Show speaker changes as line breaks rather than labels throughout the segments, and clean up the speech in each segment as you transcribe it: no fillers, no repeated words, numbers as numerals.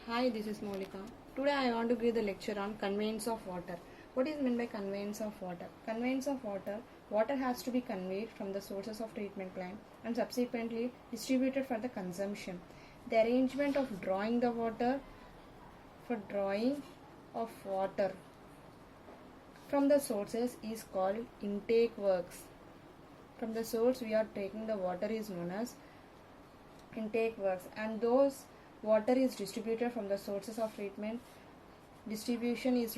Hi, this is Molika. Today I want to give the lecture on conveyance of water. What is meant by conveyance of water? Conveyance of water, water has to be conveyed from the sources of treatment plant and subsequently distributed for the consumption. The arrangement of drawing the water from the sources is called intake works. From the source we are taking the water is known as intake works, and those water is distributed from the sources of treatment distribution is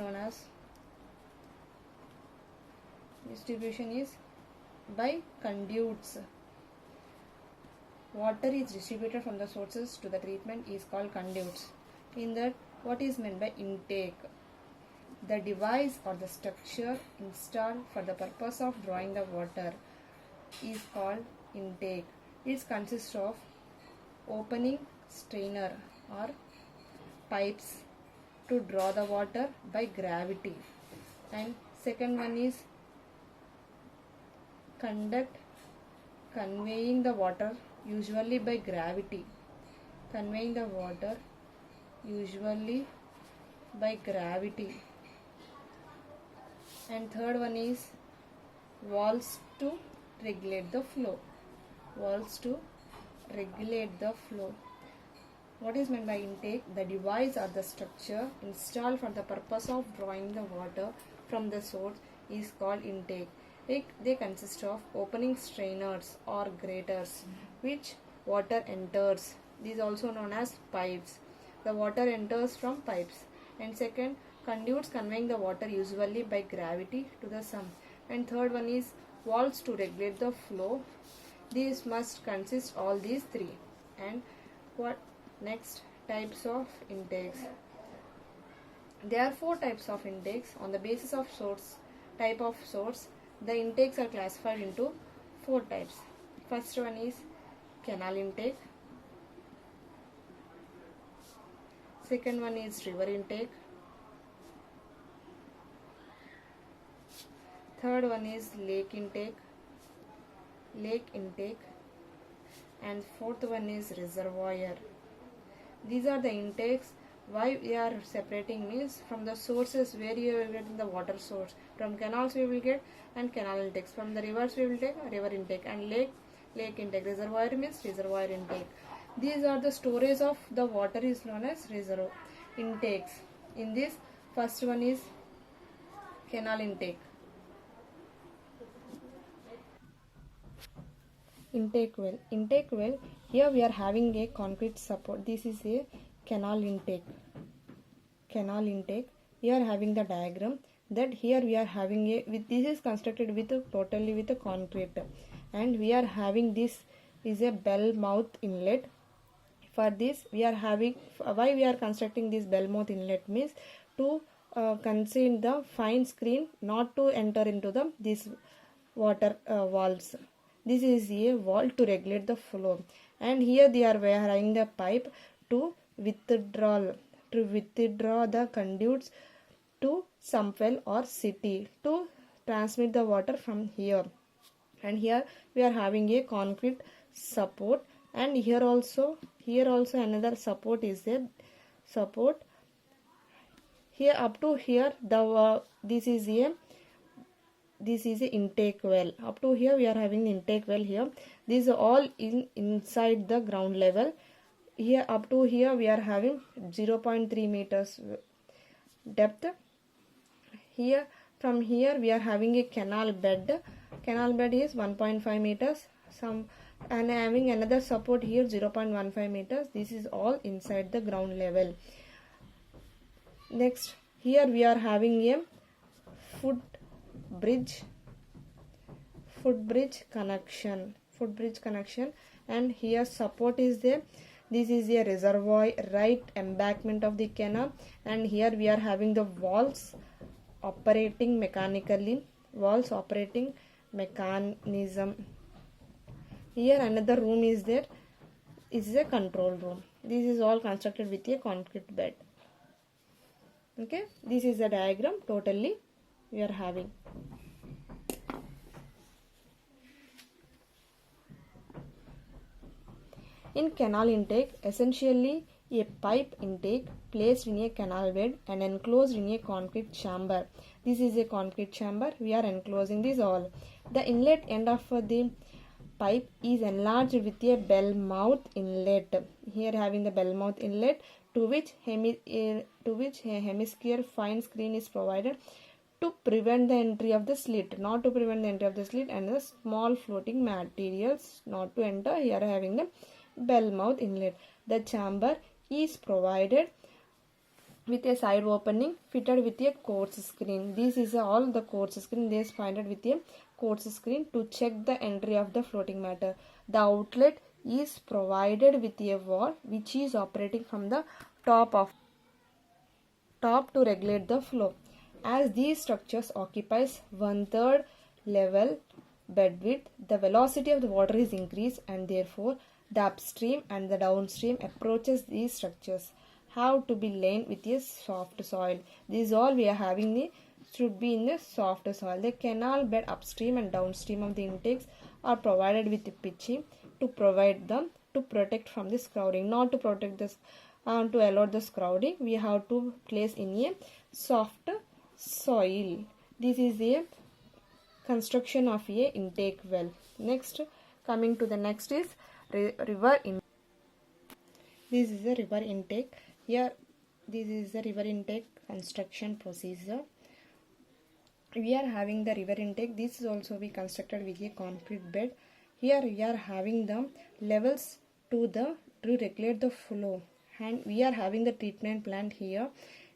by conduits. Water is distributed from the sources to the treatment is called conduits. In that, what is meant by intake? The device or the structure installed for the purpose of drawing the water is called intake. It consists of opening strainer or pipes to draw the water by gravity, and second one is conduct conveying the water usually by gravity, and third one is valves to regulate the flow. What is meant by intake? The device or the structure installed for the purpose of drawing the water from the source is called intake. They consist of opening strainers or graters which water enters. These also known as pipes. The water enters from pipes. And second, conduits conveying the water usually by gravity to the sump. And third one is valves to regulate the flow. These must consist all these three. And what next? Types of intakes. There are four types of intakes. On the basis of type of source, the intakes are classified into four types. First one is canal intake. Second one is river intake. Third one is lake intake. And fourth one is reservoir. These are the intakes. Why we are separating means from the sources where you are getting the water source. From canals we will get and canal intakes. From the rivers we will take river intake, and lake intake. Reservoir means reservoir intake. These are the storage of the water is known as reservoir intakes. In this, first one is canal intake. Intake well. Here we are having a concrete support. This is a canal intake. Here having the diagram that here we are having this is constructed totally with a concrete, and we are having this is a bell mouth inlet. For this we are having, why we are constructing this bell mouth inlet means to conceal the fine screen not to enter into this water valves. This is a valve to regulate the flow, and here we are having the pipe to withdraw the conduits to sump well or city to transmit the water from here. And here we are having a concrete support, and here also another support is there. Here up to here this is a intake well. Up to here we are having the intake well here. These are all inside the ground level. Here up to here we are having 0.3 meters depth. Here from here we are having a canal bed. Canal bed is 1.5 meters. And having another support here 0.15 meters. This is all inside the ground level. Next, here we are having a footbridge connection, and here support is there. This is a reservoir right embankment of the canal, and here we are having the valves operating mechanism. Here another room is there. This is a control room. This is all constructed with a concrete bed. Okay, this is the diagram totally we are having. In canal intake, essentially A pipe intake placed in a canal bed and enclosed in a concrete chamber. This is a concrete chamber. We are enclosing this all. The inlet end of the pipe is enlarged with a bell mouth inlet. Here having the bell mouth inlet to which a hemisphere fine screen is provided to prevent the entry of the slit, not to prevent the entry of the slit and the small floating materials not to enter. Here having the bell mouth inlet. The chamber is provided with a side opening fitted with a quartz screen. This is all the quartz screen. They is fitted with a quartz screen to check the entry of the floating matter. The outlet is provided with a valve which is operating from the top to regulate the flow. As these structures occupies 1/3 level bed width, the velocity of the water is increased and therefore the upstream and the downstream approaches these structures have to be lain with a soft soil. This all we are having should be in the soft soil. The canal bed upstream and downstream of the intakes are provided with pitching to provide them to protect from this crowding, not to protect this to allow this crowding. We have to place in a soft soil. This is a construction of a intake well. Next, coming to the next is river intake. This is a river intake. Here, this is the river intake construction procedure. We are having the river intake. This is also be constructed with a concrete bed. Here we are having the levels to regulate the flow, and we are having the treatment plant here.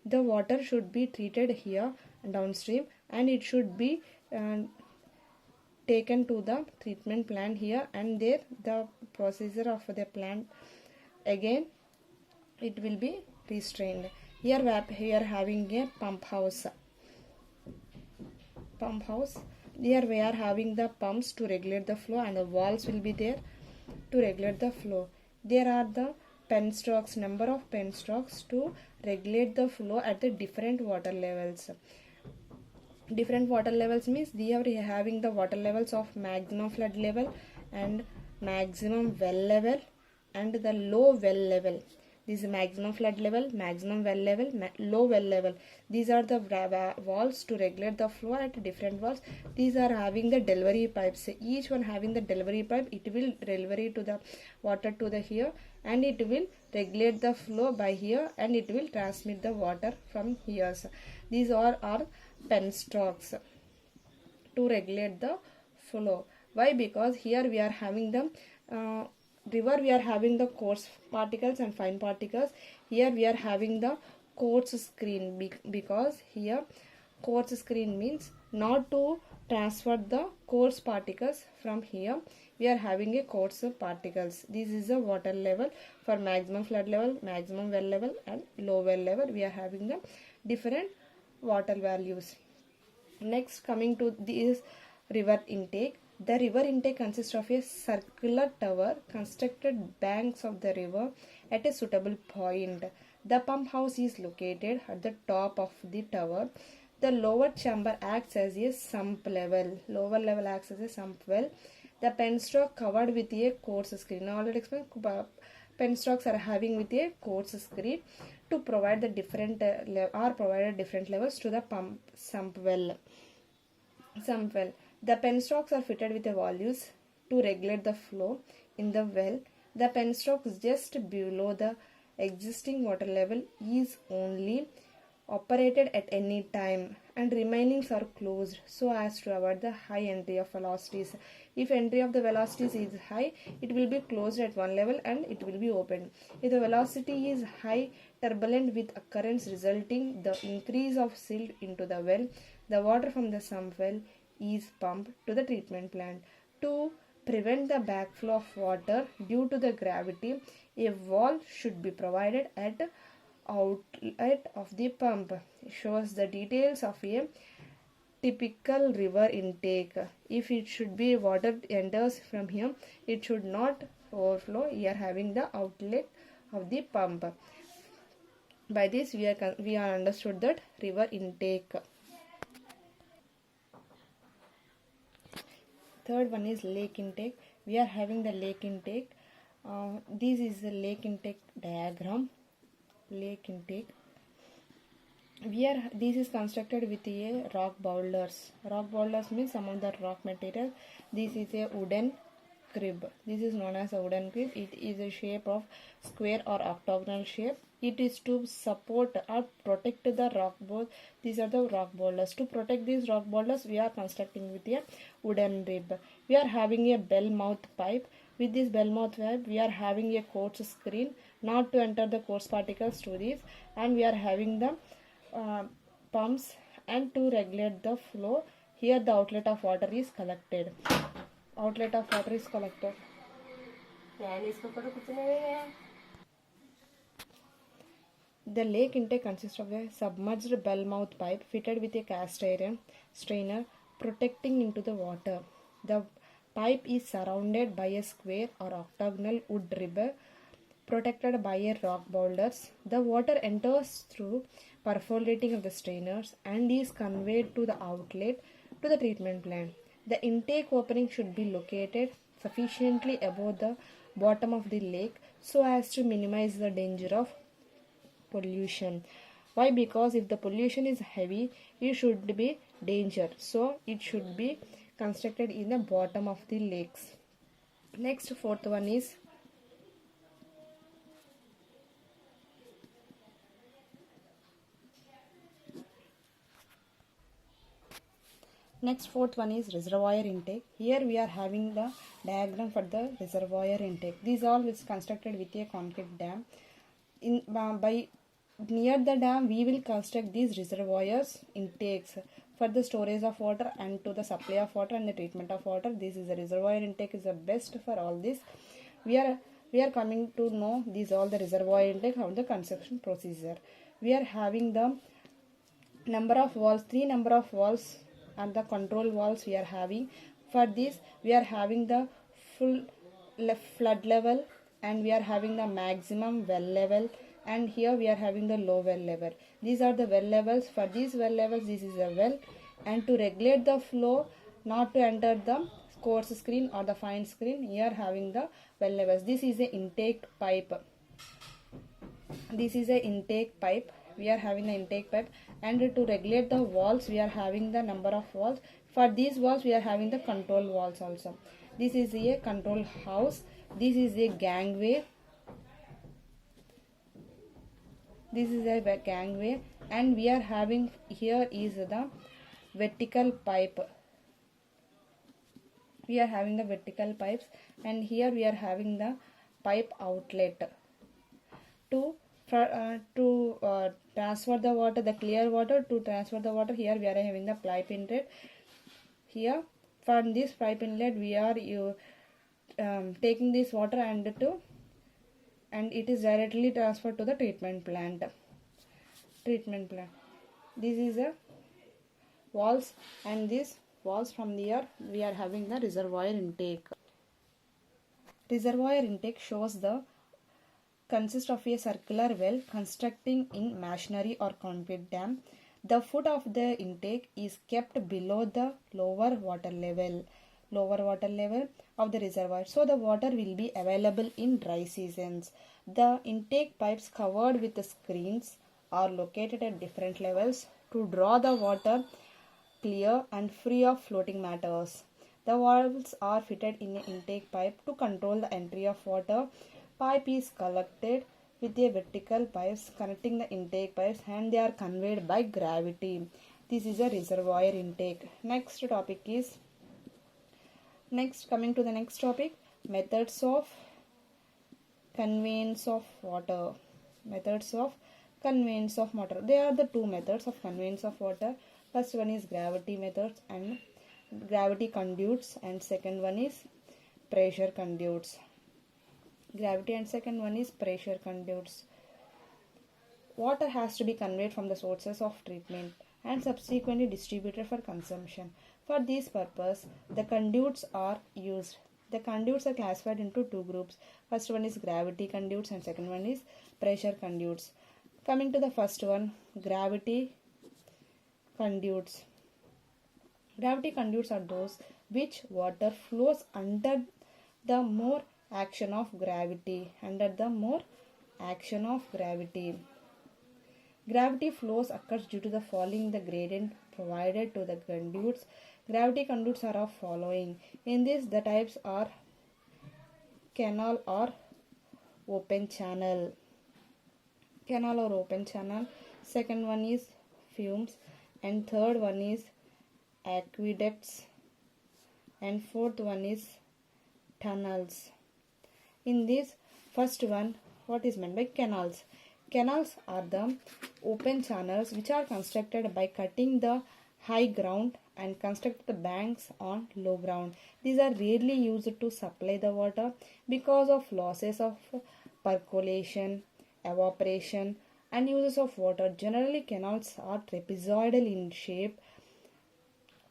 The water should be treated here downstream, and it should be taken to the treatment plant here, and there the procedure of the plant again it will be restrained. Here we are having a pump house. Here we are having the pumps to regulate the flow, and the valves will be there to regulate the flow. There are the penstocks, number of penstocks to regulate the flow at the different water levels. Different water levels means we are having the water levels of maximum flood level and maximum well level and the low well level. This is maximum flood level, maximum well level, low well level. These are the valves to regulate the flow at different valves. These are having the delivery pipes. Each one having the delivery pipe. It will delivery to the water to the here, and it will regulate the flow by here, and it will transmit the water from here. These are penstocks to regulate the flow. Why? Because here we are having the river, we are having the coarse particles and fine particles. Here we are having the coarse screen because here coarse screen means not to transfer the coarse particles from here. We are having a coarse particles. This is the water level for maximum flood level, maximum well level and low well level. We are having the different water values. Next, coming to this river intake. The river intake consists of a circular tower constructed banks of the river at a suitable point. The pump house is located at the top of the tower. The lower chamber acts as a sump level. Lower level acts as a sump well. The penstock covered with a coarse screen. Now already explained, penstocks are having with a coarse screen to provide the different provided different levels to the sump well. The penstocks are fitted with a valves to regulate the flow in the well. The penstocks just below the existing water level is only operated at any time, and remainings are closed so as to avoid the high entry of velocities. If entry of the velocities is high, it will be closed at one level and it will be opened. If the velocity is high, turbulent with occurrence resulting the increase of silt into the well, the water from the sump well is pumped to the treatment plant. To prevent the backflow of water due to the gravity, a valve should be provided at outlet of the pump. It shows the details of a typical river intake. If it should be water enters from here, it should not overflow. Here having the outlet of the pump. By this we are understood that river intake. Third one is lake intake. We are having the lake intake. This is the lake intake diagram. lake intake. This is constructed with a rock boulders. Rock boulders means some of the rock material. This is a wooden crib. This is known as a wooden crib. It is a shape of square or octagonal shape. It is to support or protect the rock boulders. These are the rock boulders. To protect these rock boulders, we are constructing with a wooden rib. We are having a bell mouth pipe. With this bell mouth pipe, we are having a quartz screen not to enter the quartz particles to this, and we are having the pumps and to regulate the flow. Here the outlet of water is collected. Outlet of water is collected. The lake intake consists of a submerged bell mouth pipe fitted with a cast iron strainer protecting into the water. The pipe is surrounded by a square or octagonal wood rib protected by a rock boulders. The water enters through perforating of the strainers and is conveyed to the outlet to the treatment plant. The intake opening should be located sufficiently above the bottom of the lake so as to minimize the danger of pollution. Why? Because if the pollution is heavy, it should be danger. So it should be constructed in the bottom of the lakes. Next, fourth one is reservoir intake. Here we are having the diagram for the reservoir intake. These all is constructed with a concrete dam. By near the dam, we will construct these reservoirs intakes for the storage of water and to the supply of water and the treatment of water. This is the reservoir intake is the best for all this. We are coming to know these all the reservoir intake of the construction procedure. We are having the number of walls, 3 number of walls and the control walls we are having. For this we are having the full flood level and we are having the maximum well level, and here we are having the low well level. These are the well levels. For these well levels, this is a well, and to regulate the flow not to enter the coarse screen or the fine screen, here having the well levels. This is a intake pipe. This is a intake pipe. We are having the intake pipe, and to regulate the walls we are having the number of walls. For these walls we are having the control walls also. This is a control house. This is a gangway. This is a gangway, and we are having here is the vertical pipe. We are having the vertical pipes, and here we are having the pipe outlet to transfer the water, the clear water. To transfer the water, here we are having the pipe inlet. Here from this pipe inlet we are taking this water and it is directly transferred to the treatment plant. This is a walls, and these walls from here we are having the reservoir intake. Reservoir intake shows the consists of a circular well constructing in masonry or concrete dam. The foot of the intake is kept below the lower water level of the reservoir, so the water will be available in dry seasons. The intake pipes covered with the screens are located at different levels to draw the water clear and free of floating matters. The valves are fitted in an intake pipe to control the entry of water. Pipe is collected with a vertical pipes connecting the intake pipes, and they are conveyed by gravity. This is a reservoir intake. Coming to the next topic, methods of conveyance of water. Methods of conveyance of water. There are the two methods of conveyance of water. First one is gravity methods and gravity conduits, and second one is pressure conduits. Gravity and second one is pressure conduits. Water has to be conveyed from the sources of treatment and subsequently distributed for consumption. For this purpose, the conduits are used. The conduits are classified into two groups. First one is gravity conduits and second one is pressure conduits. Coming to the first one, gravity conduits. Gravity conduits are those which water flows under the more action of gravity. Gravity flows occurs due to the falling the gradient provided to the conduits. Gravity conduits are of following. In this, the types are canal or open channel. Canal or open channel. Second one is fumes, and third one is aqueducts, and fourth one is tunnels. In this first one, what is meant by canals? Canals are the open channels which are constructed by cutting the high ground and construct the banks on low ground. These are rarely used to supply the water because of losses of percolation, evaporation, and uses of water. Generally, canals are trapezoidal in shape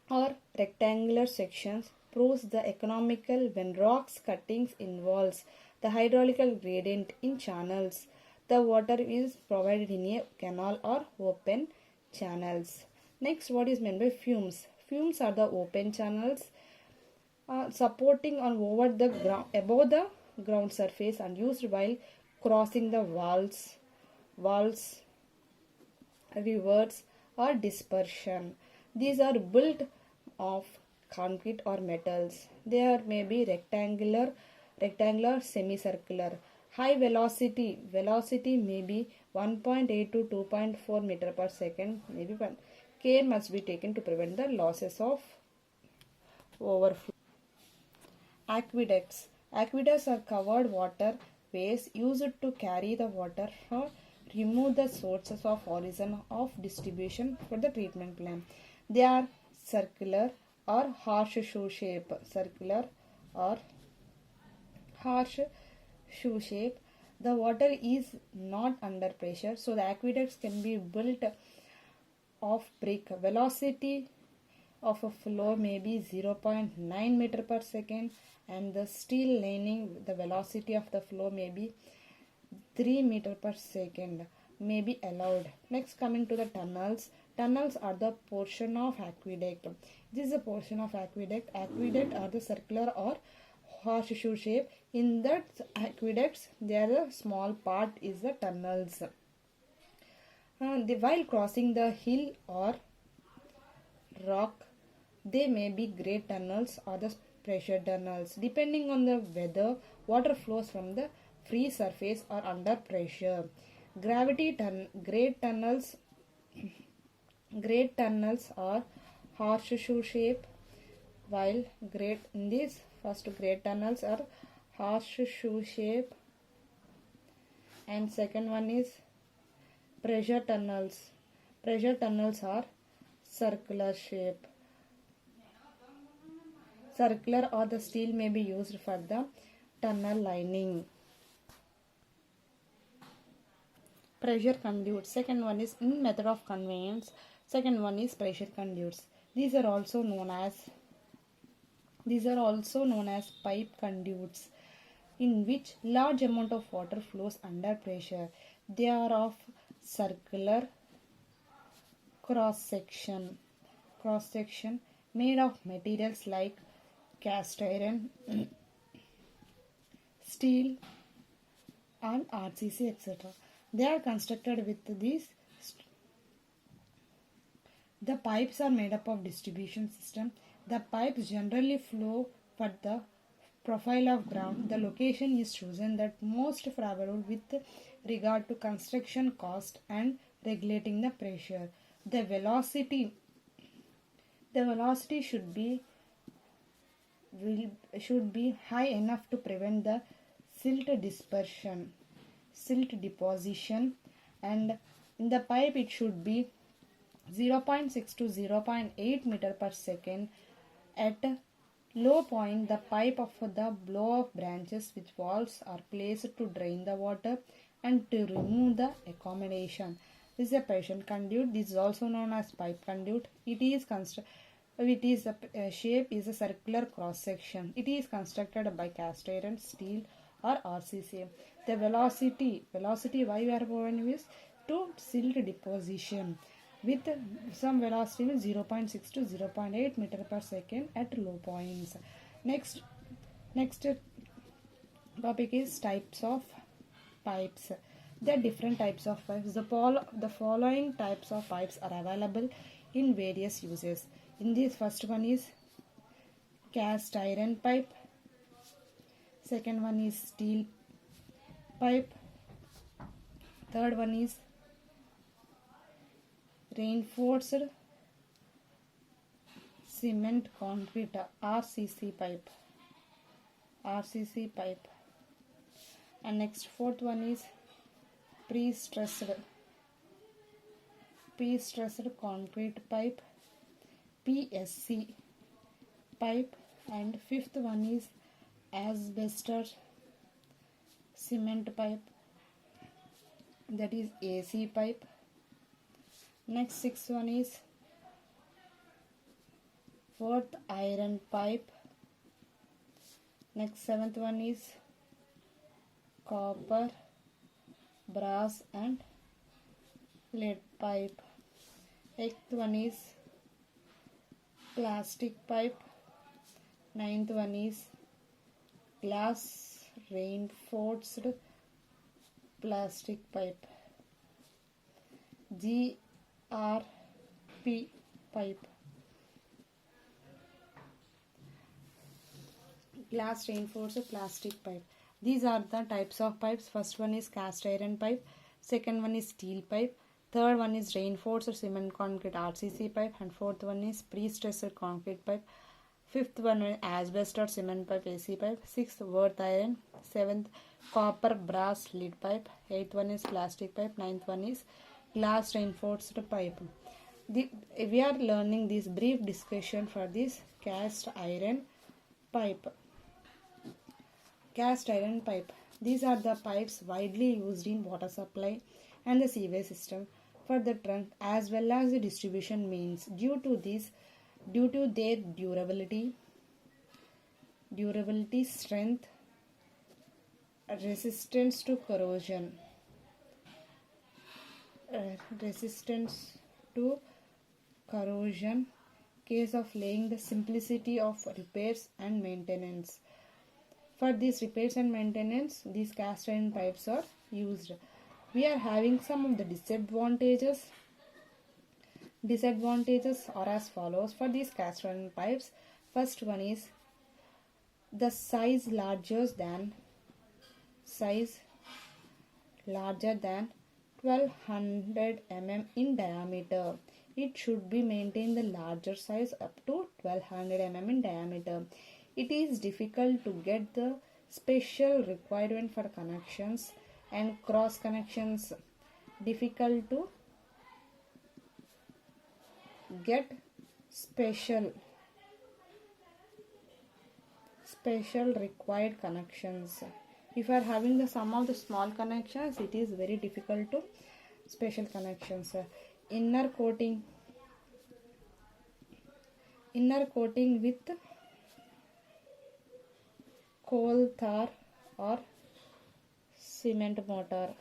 or rectangular sections. Proves the economical when rocks cuttings involves the hydraulical gradient in channels. The water is provided in a canal or open channels. Next, what is meant by fumes? Fumes are the open channels supporting on over the ground above the ground surface and used while crossing the walls, rivers, or dispersion. These are built of concrete or metals. They are maybe rectangular, semicircular. High velocity may be 1.8 to 2.4 meter per second. Maybe one. Care must be taken to prevent the losses of overflow. Aqueducts. Aqueducts are covered waterways used to carry the water or remove the sources of origin of distribution for the treatment plant. They are circular or horseshoe shape. Circular or horseshoe shape. The water is not under pressure, so the aqueducts can be built of brick. Velocity of a flow may be 0.9 meter per second, and the steel lining, the velocity of the flow may be 3 meter per second may be allowed. Next, coming to the tunnels. Tunnels are the portion of aqueduct. This is a portion of aqueduct. Aqueduct are the circular or horseshoe shape. In that aqueducts, there a small part is the tunnels. While crossing the hill or rock, they may be grade tunnels or the pressure tunnels. Depending on the weather, water flows from the free surface or under pressure. Grade tunnels are horseshoe shape, while grade tunnels are horseshoe shape, and second one is pressure tunnels. Pressure tunnels are circular shape. Circular or the steel may be used for the tunnel lining. Pressure conduits. Second one is in method of conveyance. Second one is pressure conduits. These are also known as pipe conduits, in which large amount of water flows under pressure. They are of circular cross section made of materials like cast iron, steel, and RCC, etc. They are constructed with these. The pipes are made up of distribution system. The pipes generally flow for the profile of ground. The location is chosen that most favorable with regard to construction cost and regulating the pressure. The velocity should be high enough to prevent the silt deposition, and in the pipe it should be 0.6 to 0.8 meter per second. At low point, the pipe of the blow-off branches with valves are placed to drain the water and to remove the accommodation. This is a pressure conduit. This is also known as pipe conduit. Shape is a circular cross section. It is constructed by cast iron, steel, or RCC. The velocity why we are providing is to silt deposition with some velocity 0.6 to 0.8 meter per second at low points. Next topic is types of pipes. There are different types of pipes. The following types of pipes are available in various uses. In this, first one is cast iron pipe. Second one is steel pipe. Third one is reinforced cement concrete RCC pipe. And next, fourth one is pre-stressed concrete pipe, PSC pipe. And fifth one is asbestos cement pipe, that is AC pipe. Next, sixth one is fourth iron pipe. Next, seventh one is copper, brass and lead pipe. Eighth one is plastic pipe. Ninth one is glass reinforced plastic pipe, GRP pipe. Glass reinforced plastic pipe. These are the types of pipes. First one is cast iron pipe. Second one is steel pipe. Third one is reinforced cement concrete RCC pipe. And fourth one is pre-stressed concrete pipe. Fifth one is asbestos cement pipe, AC pipe. Sixth, wrought iron. Seventh, copper brass lead pipe. Eighth one is plastic pipe. Ninth one is glass reinforced pipe. We are learning this brief discussion for this cast iron pipe. Cast iron pipe. These are the pipes widely used in water supply and the sewage system for the trunk as well as the distribution mains. Due to their durability, strength, resistance to corrosion, case of laying, the simplicity of repairs and maintenance. For these repairs and maintenance, these cast iron pipes are used. We are having some of the disadvantages. Disadvantages are as follows for these cast iron pipes. First one is the size larger than 1200 mm in diameter. It should be maintained the larger size up to 1200 mm in diameter. It is difficult to get the special requirement for connections and cross connections. Difficult to get special required connections. If you are having some of the small connections, it is very difficult to special connections. Inner coating with coal tar or cement mortar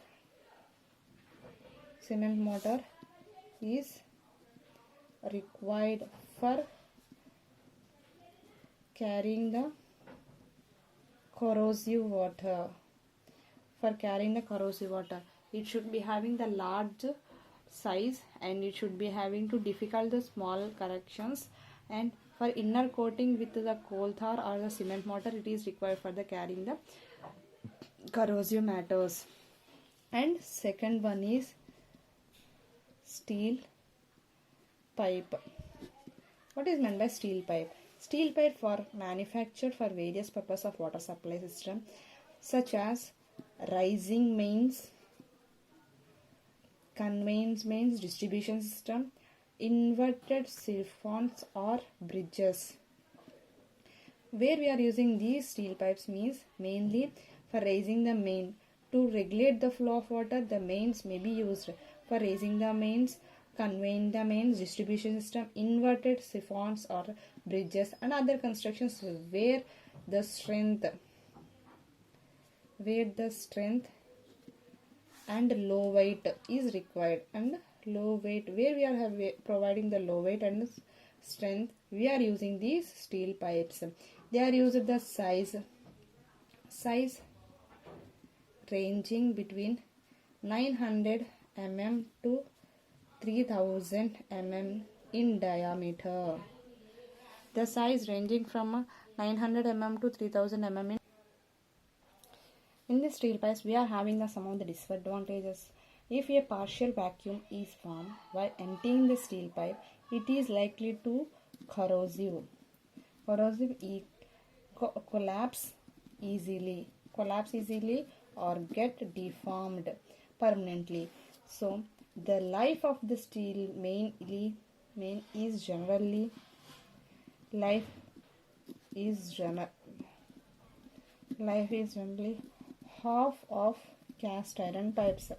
is required for carrying the corrosive water. It should be having the large size and it should be having to difficult the small corrections. And for inner coating with the coal tar or the cement mortar, it is required for the carrying the corrosive matters. And second one is steel pipe. What is meant by steel pipe? Steel pipe for manufactured for various purposes of water supply system such as rising mains, conveyance mains, distribution system, inverted siphons or bridges. Where we are using these steel pipes means mainly for raising the main. To regulate the flow of water, the mains may be used for raising the mains, conveying the mains, distribution system, inverted siphons or bridges, and other constructions where the strength and low weight is required. And low weight, where we are providing the low weight and strength, we are using these steel pipes. They are used the size ranging between 900 mm to 3000 mm in diameter. The size ranging from 900 mm to 3000 mm. In the steel pipes, we are having some of the disadvantages. If a partial vacuum is formed while emptying the steel pipe, it is likely to corrosive. Corrosive collapse easily or get deformed permanently. So the life of the steel main is generally life is generally half of cast iron pipes.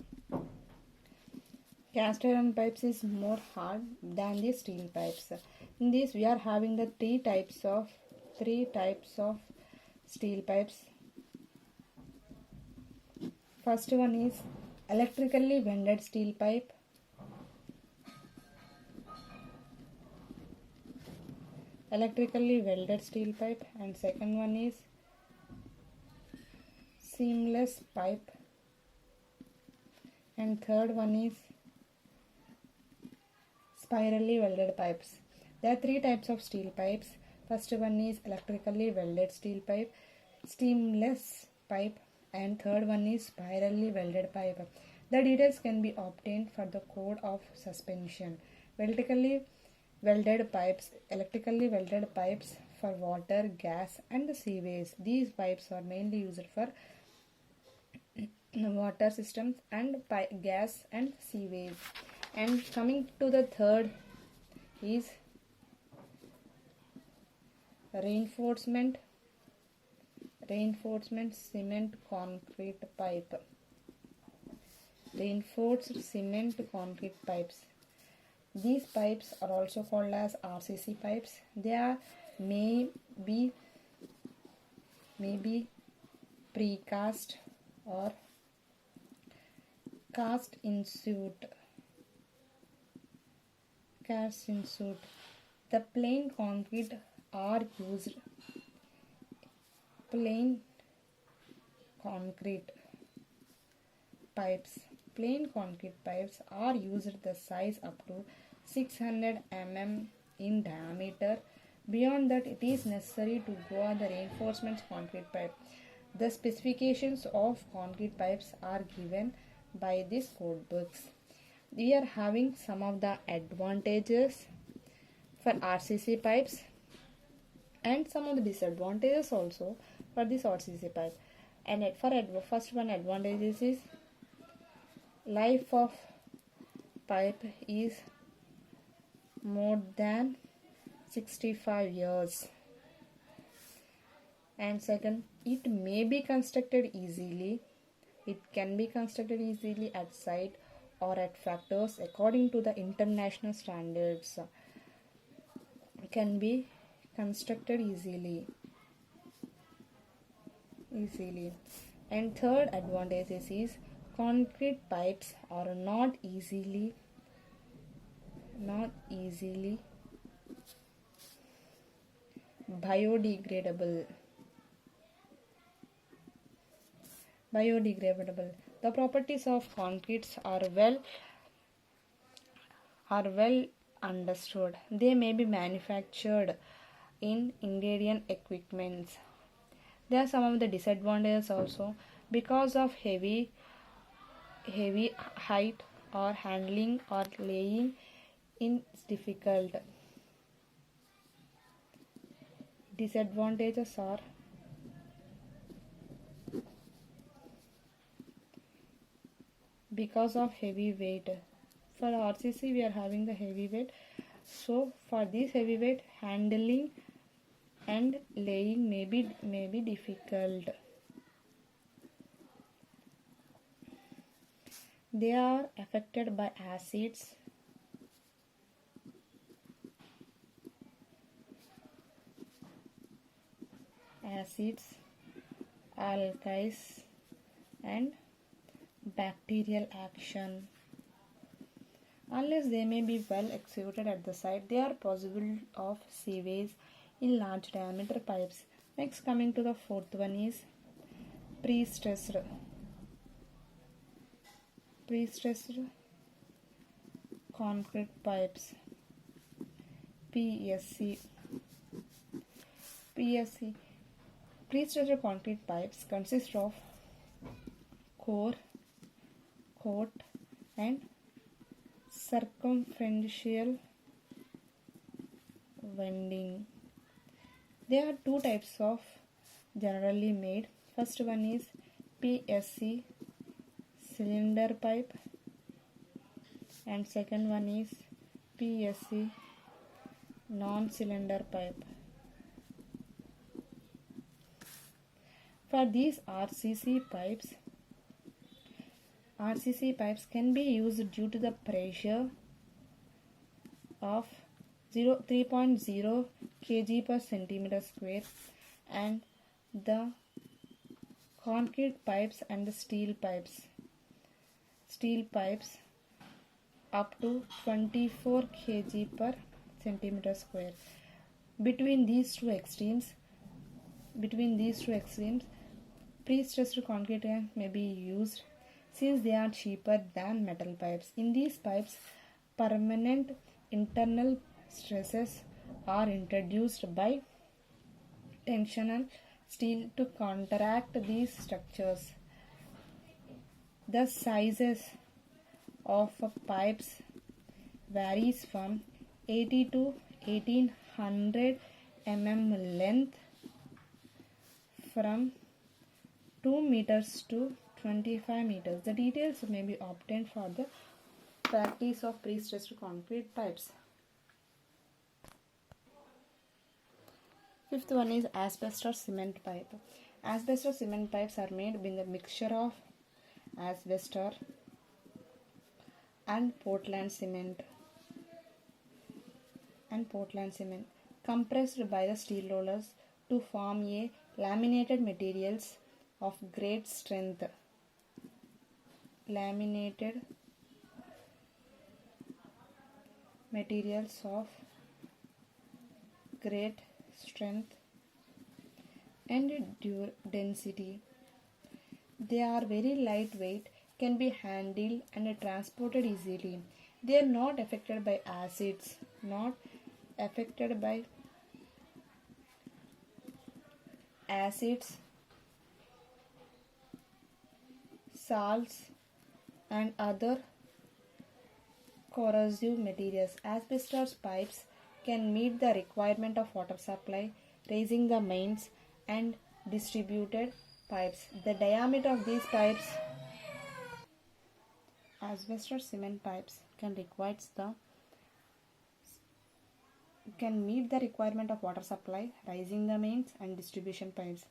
Cast iron pipes is more hard than the steel pipes. In this, we are having the three types of steel pipes. First one is electrically welded steel pipe. And second one is seamless pipe, and third one is spirally welded pipes. There are three types of steel pipes. First one is electrically welded steel pipe, seamless pipe, and third one is spirally welded pipe. The details can be obtained for the code of suspension. Electrically welded pipes for water, gas, and sewage. These pipes are mainly used for water systems and gas and sewage. And coming to the third is reinforcement cement concrete pipe. Reinforced cement concrete pipes. These pipes are also called as RCC pipes. They are maybe precast or cast in suit. The plain concrete pipes are used the size up to 600 mm in diameter. Beyond that, it is necessary to go on the reinforcements concrete pipe. The specifications of concrete pipes are given by these code books. We are having some of the advantages for RCC pipes and some of the disadvantages also for this RCC pipe. And first one advantages is life of pipe is more than 65 years. And second, it may be constructed easily. It can be constructed easily at site or at factories according to the international standards. Can be constructed easily. And third advantage is concrete pipes are not easily biodegradable. The properties of concretes are well understood. They may be manufactured in Indian equipments. There are some of the disadvantages also. Because of heavy height or handling or laying in difficult. Disadvantages are because of heavy weight. For RCC, we are having the heavy weight. So for this heavy weight, handling and laying may be difficult. They are affected by acids, alkalis, and bacterial action. Unless they may be well executed at the site, they are possible of sewage in large diameter pipes. Next, coming to the fourth one is pre-stressed. Pre-stressed concrete pipes, PSC. PSC. Pre-stressed concrete pipes consist of core, coat, and circumferential winding. There are two types of generally made. First one is PSC cylinder pipe, and second one is PSC non-cylinder pipe. For these RCC pipes can be used due to the pressure of 3.0 kg per centimeter square, and the concrete pipes and the steel pipes up to 24 kg per centimeter square. Between these two extremes, pre-stressed concrete may be used since they are cheaper than metal pipes. In these pipes, permanent internal stresses are introduced by tensional steel to counteract these structures. The sizes of pipes varies from 80 to 1800 mm length, from 2 meters to 25 meters. The details may be obtained for the practice of pre-stressed concrete pipes. Fifth one is asbestos cement pipe. Asbestos cement pipes are made with a mixture of asbestos and Portland cement compressed by the steel rollers to form a laminated materials of great strength. Laminated materials of great strength and density. They are very lightweight, can be handled and transported easily. They are not affected by acids, salts, and other corrosive materials. Asbestos pipes can meet the requirement of water supply, raising the mains and distributed pipes. The diameter of these pipes, asbestos cement pipes, can meet the requirement of water supply, raising the mains and distribution pipes.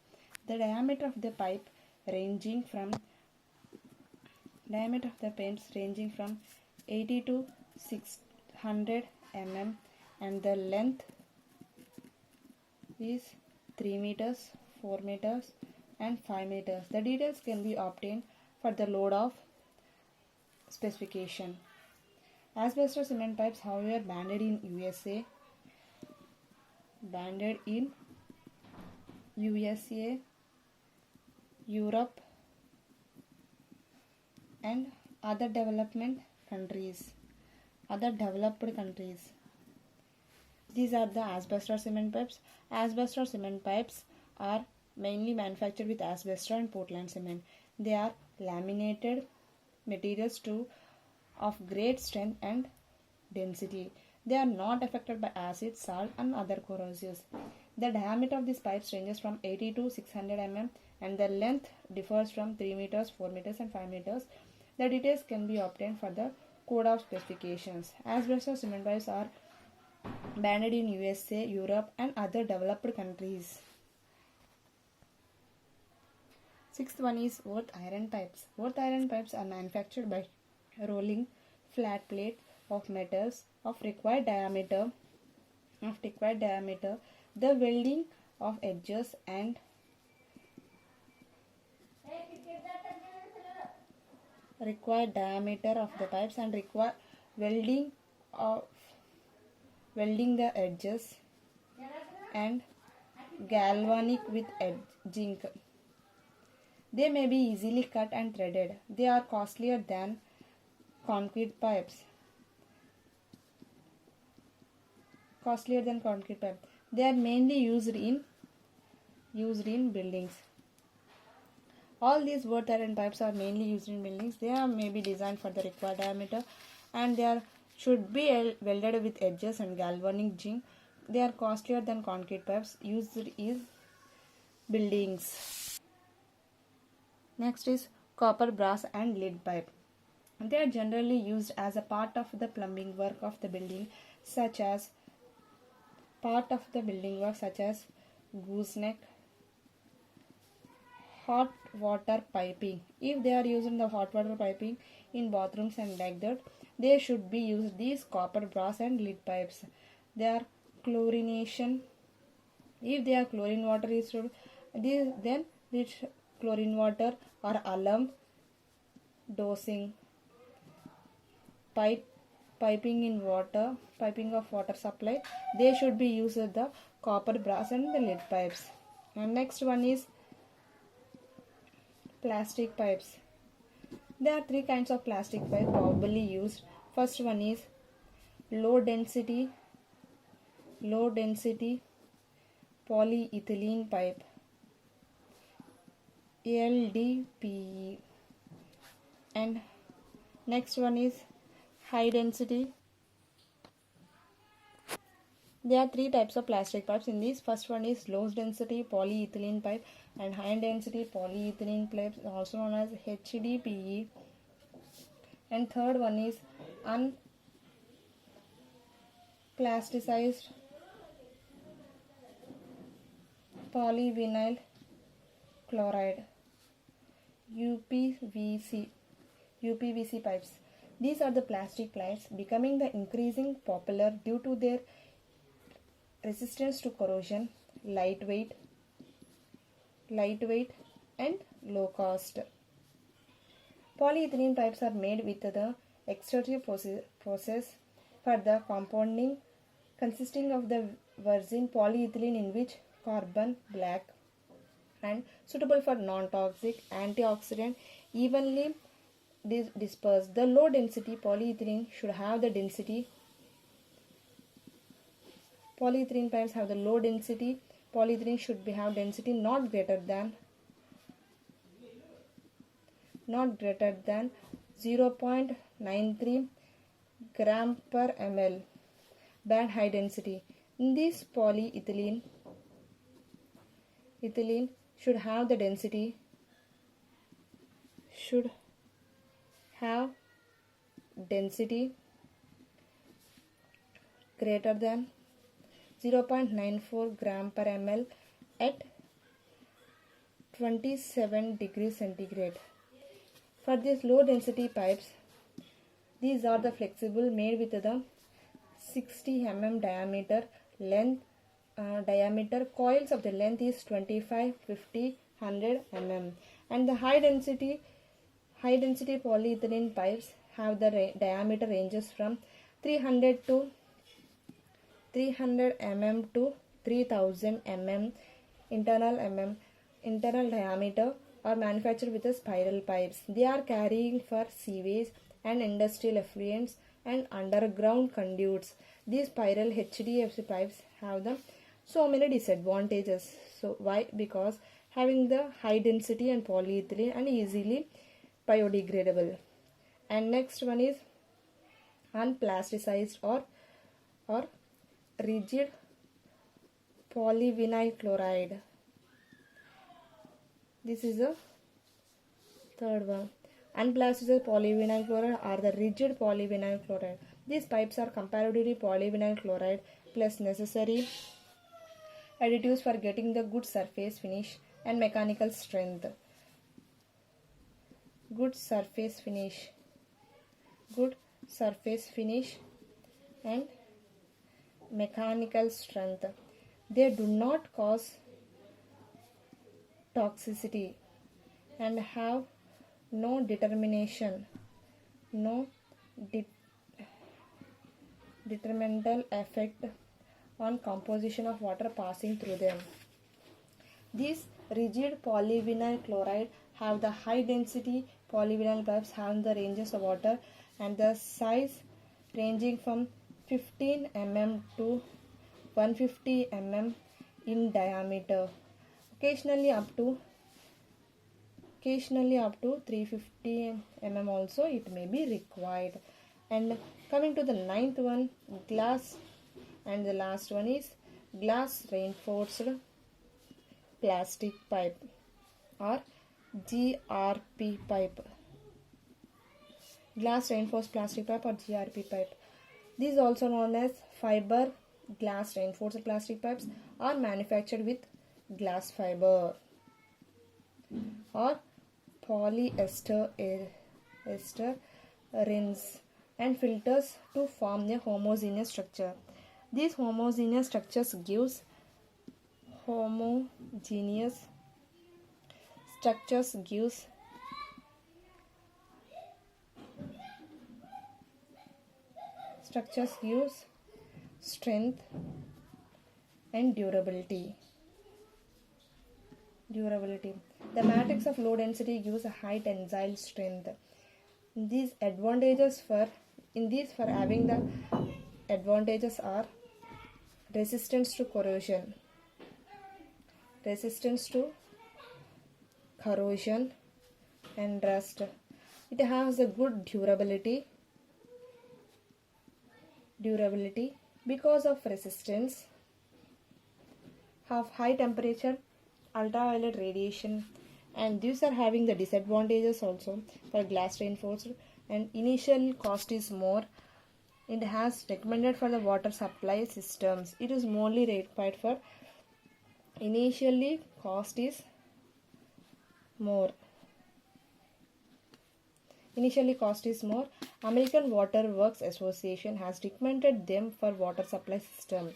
The diameter of the pipes ranging from 80 to 600 mm, and the length is 3 meters, 4 meters and 5 meters. The details can be obtained for the load of specification. Asbestos cement pipes, however, banned in USA, Europe and other developed countries. These are the asbestos cement pipes. Asbestos cement pipes are mainly manufactured with asbestos and Portland cement. They are laminated materials of great strength and density. They are not affected by acid, salt and other corrosives. The diameter of these pipes ranges from 80 to 600 mm and the length differs from 3 meters, 4 meters and 5 meters. The details can be obtained for the code of specifications. Asbestos cement pipes are banned in USA, Europe and other developed countries. Sixth one is wrought iron pipes. Wrought iron pipes are manufactured by rolling flat plate of metals of required diameter, the welding of edges and required diameter of the pipes and require welding the edges and galvanic with zinc. They may be easily cut and threaded. They are costlier than concrete pipes. Costlier than concrete pipe. They are mainly used in buildings. All these water and pipes are mainly used in buildings. They are maybe designed for the required diameter, and they are should be welded with edges and galvanic zinc. They are costlier than concrete pipes used in buildings. Next is copper, brass and lead pipe. They are generally used as a part of the plumbing work of the building, such as gooseneck, hot water piping. If they are using the hot water piping in bathrooms and like that, they should be used these copper, brass and lead pipes. They are chlorination. If they are chlorine water is then this chlorine water or alum dosing piping of water supply, they should be used the copper, brass and the lead pipes. And next one is plastic pipes. There are three kinds of plastic pipe probably used. First one is low density polyethylene pipe, LDPE. And next one is high density. There are three types of plastic pipes in this. First one is low density polyethylene pipe and high density polyethylene pipes, also known as HDPE. And third one is unplasticized polyvinyl chloride, UPVC pipes. These are the plastic pipes becoming the increasing popular due to their resistance to corrosion, lightweight and low cost. Polyethylene pipes are made with the extrusive process for the compounding, consisting of the virgin polyethylene in which carbon black and suitable for non-toxic, antioxidant, evenly dispersed. The low density polyethylene should have the density. Polyethylene pipes have the low density. Polyethylene should have density not greater than 0.93 gram per ml. Band high density. In this polyethylene should have the density greater than 0.94 gram per ml at 27 degrees centigrade. For these low density pipes, these are the flexible, made with the 60 mm diameter. Coils of the length is 25, 50, 100 mm. And the high density polyethylene pipes have the diameter ranges from 300 mm to 3000 mm. Internal diameter are manufactured with the spiral pipes. They are carrying for sewage and industrial effluents and underground conduits. These spiral HDFC pipes have so many disadvantages. So why? Because having the high density and polyethylene and easily biodegradable. And next one is unplasticized or rigid polyvinyl chloride. This is the third one. Unplasticized polyvinyl chloride or the rigid polyvinyl chloride. These pipes are comparatively polyvinyl chloride plus necessary additives for getting the good surface finish and mechanical strength. Good surface finish and mechanical strength. They do not cause toxicity and have no detrimental effect on composition of water passing through them. These rigid polyvinyl chloride have the high density polyvinyl pipes have the ranges of water and the size ranging from 15 mm to 150 mm in diameter, occasionally up to 350 mm also it may be required. And coming to the ninth one, glass, and the last one is glass reinforced plastic pipe or GRP pipe. Glass reinforced plastic pipe or GRP pipe. These also known as fiber glass reinforced plastic pipes are manufactured with glass fiber or polyester ester rings and filters to form a homogeneous structure. These homogeneous structures gives strength and durability. The matrix of low density gives a high tensile strength. These advantages for having the advantages are resistance to corrosion and rust. It has a good durability because of resistance, have high temperature, ultraviolet radiation, and these are having the disadvantages also for glass reinforced, and initial cost is more. It has recommended for the water supply systems. It is mostly required for initially cost is more. American Water Works Association has recommended them for water supply system.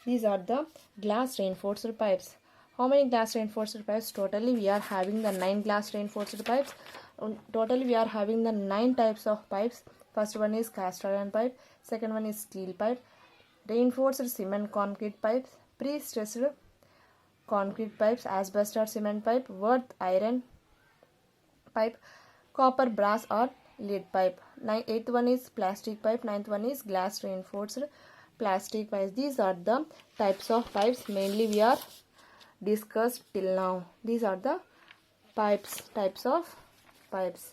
These are the glass reinforced pipes. How many glass reinforced pipes? Totally we are having the 9 glass reinforced pipes. Totally we are having the 9 types of pipes. First one is cast iron pipe, second one is steel pipe, reinforced cement concrete pipes, pre-stressed concrete pipes, asbestos cement pipe, Worth iron pipe, copper, brass or lead pipe. Eighth one is plastic pipe, ninth one is glass reinforced plastic pipes. These are the types of pipes mainly we are discussed till now. These are the types of pipes.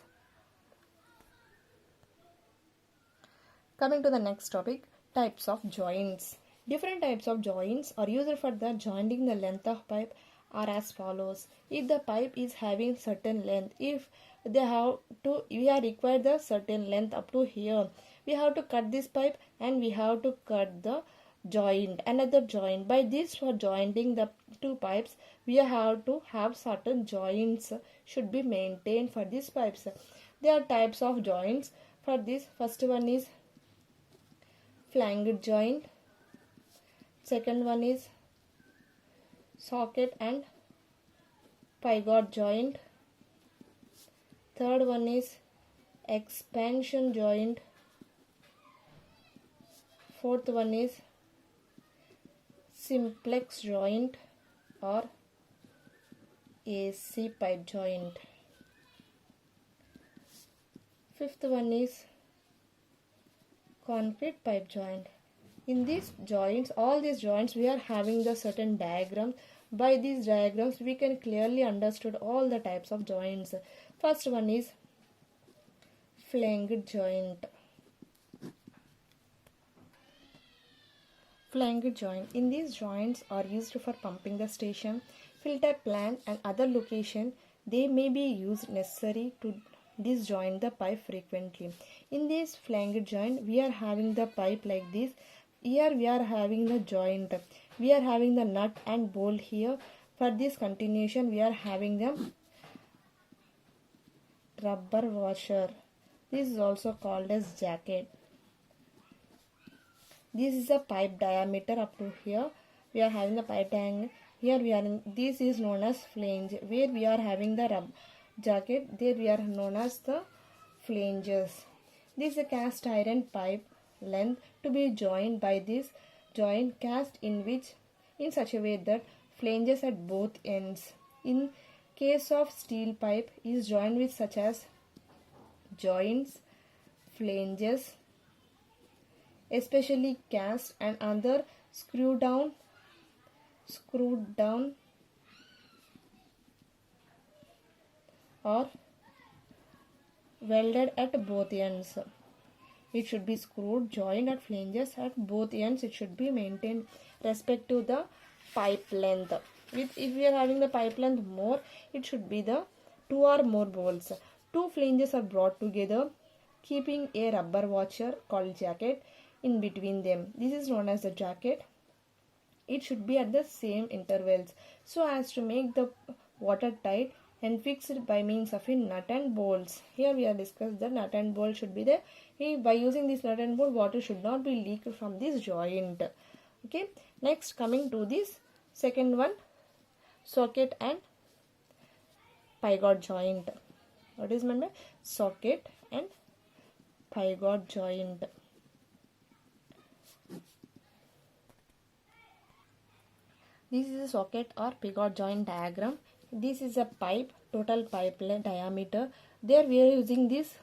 Coming to the next topic, types of joints. Different types of joints are used for the jointing the length of pipe are as follows. If the pipe is having certain length, if we are required the certain length up to here, we have to cut this pipe and we have to cut the another joint. By this, for jointing the two pipes, we have to have certain joints should be maintained for these pipes. There are types of joints for this. First one is flanged joint, second one is socket and pivot joint, third one is expansion joint, fourth one is simplex joint or AC pipe joint, fifth one is concrete pipe joint. In these joints, all these joints, we are having the certain diagrams. By these diagrams, we can clearly understood all the types of joints. First one is flanged joint. Flanged joint. In these joints are used for pumping the station, filter plant and other location. They may be used necessary to disjoint the pipe frequently. In this flanged joint, we are having the pipe like this. Here we are having the joint. We are having the nut and bolt here. For this continuation, we are having the rubber washer. This is also called as jacket. This is a pipe diameter up to here. We are having the pipe diameter. Here we are in, this is known as flange. Where we are having the jacket, there we are known as the flanges. This is a cast iron pipe length to be joined by this joint cast in such a way that flanges at both ends. In case of steel pipe is joined with such as joints, flanges, especially cast and other screwed down or welded at both ends. It should be screwed, joined at flanges at both ends. It should be maintained respect to the pipe length. If we are having the pipe length more, it should be the 2 or more bolts. 2 flanges are brought together, keeping a rubber washer called jacket in between them. This is known as the jacket. It should be at the same intervals so as to make the water tight and fixed by means of a nut and bolts. Here we have discussed the nut and bolt should be there. By using this nut and bolt, water should not be leaked from this joint. Okay. Next, coming to this second one, socket and pivot joint. What is meant by socket and pivot joint? This is a socket or pivot joint diagram. This is a pipe, total pipe diameter. There we are using this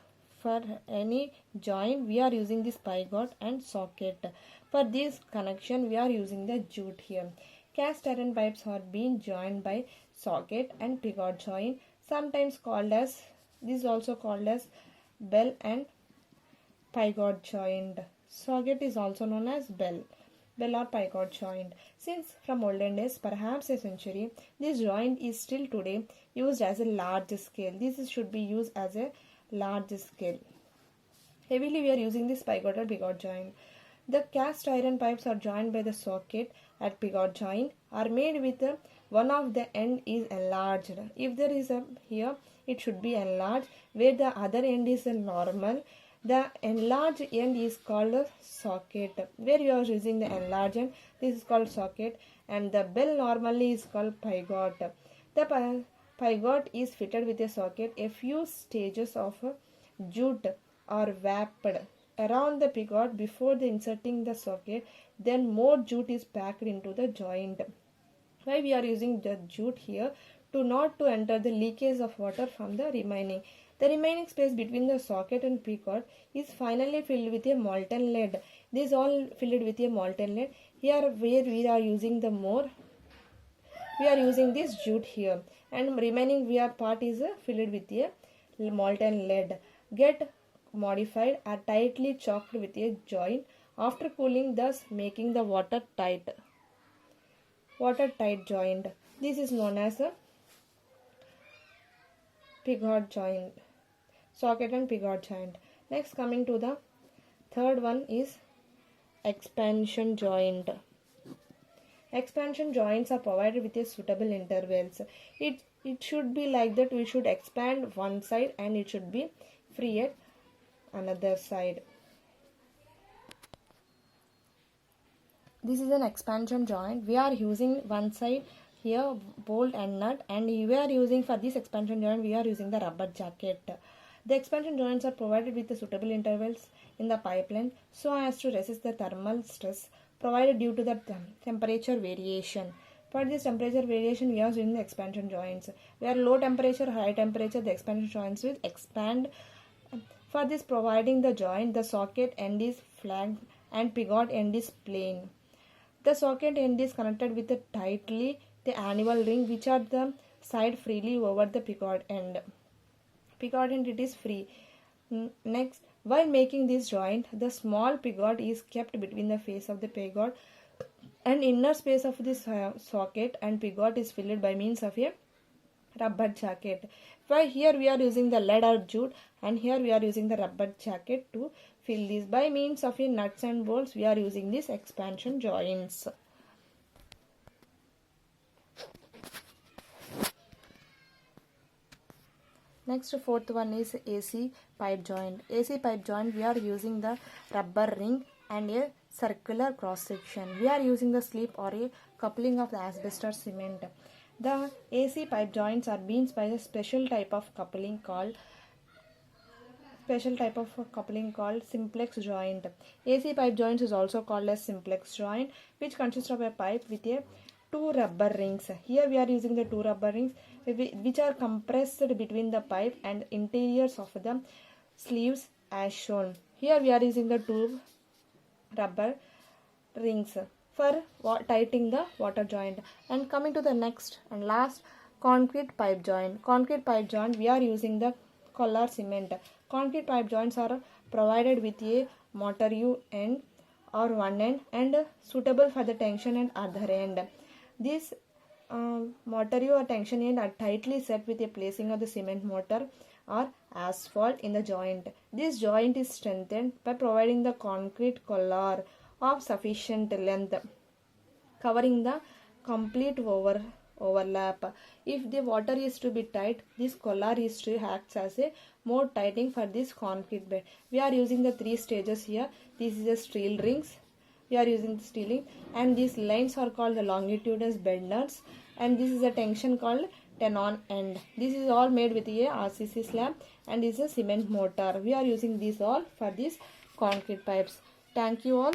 for any joint. We are using this pivot and socket. For this connection, we are using the jute here. Cast iron pipes are being joined by socket and pivot joint. Sometimes called as, this is also called as bell and pivot joint. Socket is also known as bell or pivot joint. Since from olden days, perhaps a century, this joint is still today used as a large scale. This should be used as a large scale. Heavily we are using this pivot or pivot joint. The cast iron pipes are joined by the socket at pivot joint are made with one of the end is enlarged. If there is a here, it should be enlarged, where the other end is a normal. The enlarged end is called a socket. Where you are using the enlarged end, this is called socket, and the bell normally is called pivot. The pivot is fitted with a socket. A few stages of jute are wrapped around the pivot before inserting the socket. Then more jute is packed into the joint. Why we are using the jute here? To enter the leakage of water from the remaining. The remaining space between the socket and pivot is finally filled with a molten lead. This is all filled with a molten lead. Here where we are using the more, we are using this jute here, and remaining part is filled with a molten lead. Get modified are tightly choked with a joint after cooling, thus making the watertight joint. This is known as a pivot joint, socket and pivot joint. Next, coming to the third one is expansion joint. Expansion joints are provided with a suitable intervals. It should be like that. We should expand one side and it should be free at another side. This is an expansion joint. We are using one side here bolt and nut, and we are using for this expansion joint we are using the rubber jacket. The expansion joints are provided with the suitable intervals in the pipeline so as to resist the thermal stress provided due to the temperature variation. For this temperature variation, we are using the expansion joints. Where low temperature, high temperature, the expansion joints will expand. For this, providing the joint, the socket end is flagged and pivot end is plain. The socket end is connected with tightly the annual ring, which are the side freely over the pivot end. Pivot end it is free. Next, while making this joint, the small pivot is kept between the face of the pivot and inner space of this socket and pivot is filled by means of a rubber jacket. While here we are using the lead or jute, and here we are using the rubber jacket to fill this. By means of a nuts and bolts, we are using these expansion joints. Next, fourth one is AC pipe joint. AC pipe joint, we are using the rubber ring and a circular cross section. We are using the slip or a coupling of the asbestos cement. The AC pipe joints are being by a special type of coupling called simplex joint. AC pipe joints is also called as simplex joint, which consists of a pipe with a two rubber rings. Here we are using the two rubber rings which are compressed between the pipe and interiors of the sleeves as shown. Here we are using the two rubber rings for tightening the water joint. And coming to the next and last, concrete pipe joint. Concrete pipe joint, we are using the collar cement. Concrete pipe joints are provided with a mortar end or one end and suitable for the tension and other end. This mortar or tension end are tightly set with a placing of the cement mortar or asphalt in the joint. This joint is strengthened by providing the concrete collar of sufficient length, covering the complete overlap. If the water is to be tight, this collar is to act as a more tightening for this concrete bed. We are using the three stages here. This is the steel rings. We are using the steel ring, and these lines are called the longitudinous benders, and this is a tension called tenon end. This is all made with a RCC slab and is a cement mortar. We are using these all for these concrete pipes. Thank you all.